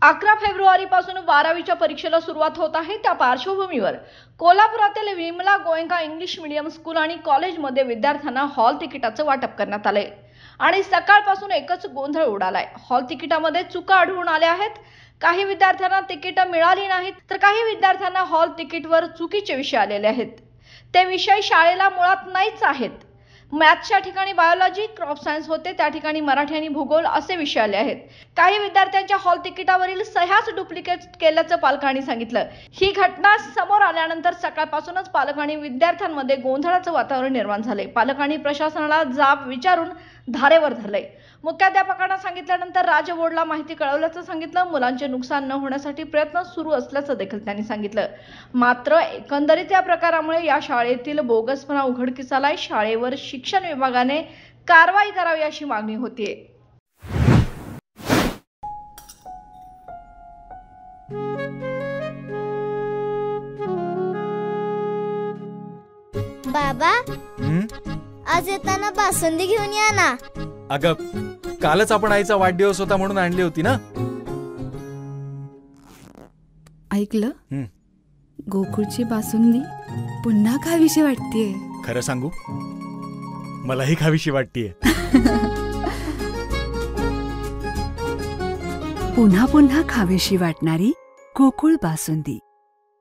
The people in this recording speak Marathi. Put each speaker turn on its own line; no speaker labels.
11 फेब्रुवारीपासून 12वीच्या परीक्षेला सुरुवात होत आहे। त्या पार्श्वभूमीवर कोल्हापुरातील Vimla Goenka English medium school आणि कॉलेजमध्ये विद्यार्थ्यांना हॉल तिकिटाचं वाटप करण्यात आले आणि सकाळपासून एकच गोंधळ उडालाय। हॉल तिकिटामध्ये चुका आढळून आल्या आहेत। काही विद्यार्थ्यांना तिकीट मिळाली नाहीत, तर काही विद्यार्थ्यांना हॉल तिकीटवर चुकीचे विषय आलेले आहेत। ते विषय शाळेला मुळात नाहीच आहेत। मॅथ्सच्या ठिकाणी बायोलॉजी, क्रॉप सायन्स होते, त्या ठिकाणी मराठी आणि भूगोल असे विषय आले आहेत। काही विद्यार्थ्यांच्या हॉल तिकिटावरील सह्याच डुप्लिकेट केल्याचं पालकांनी सांगितलं। ही घटना समोर आल्यानंतर सकाळपासूनच पालक आणि विद्यार्थ्यांमध्ये गोंधळाचं वातावरण निर्माण झाले। पालकांनी प्रशासनाला जाब विचारून धारेवर धरले। मुख्याध्यापकांना सांगितल्यानंतर राज्य बोर्डला माहिती कळवल्याचं सांगितलं। मुलांचे नुकसान न होण्यासाठी प्रयत्न सुरू असल्याचं देखील त्यांनी सांगितलं। मात्र एकंदरीत या प्रकारामुळे या शाळेतील बोगसपणा उघडकीस आलाय। शाळेवर शिक्षण विभागाने कारवाई करावी अशी मागणी होतीये।
बाबा, आज येताना बासुंदी घेऊन या ना।
अगं, कालच आपण आईचा वाढदिवस होता म्हणून आणली होती ना।
ऐकलं, गोकुळची बासुंदी पुन्हा खावीशी वाटतेय।
खरं सांगू, मलाही खावीशी वाटतेय।
पुन्हा पुन्हा खावीशी वाटणारी गोकुळ बासुंदी।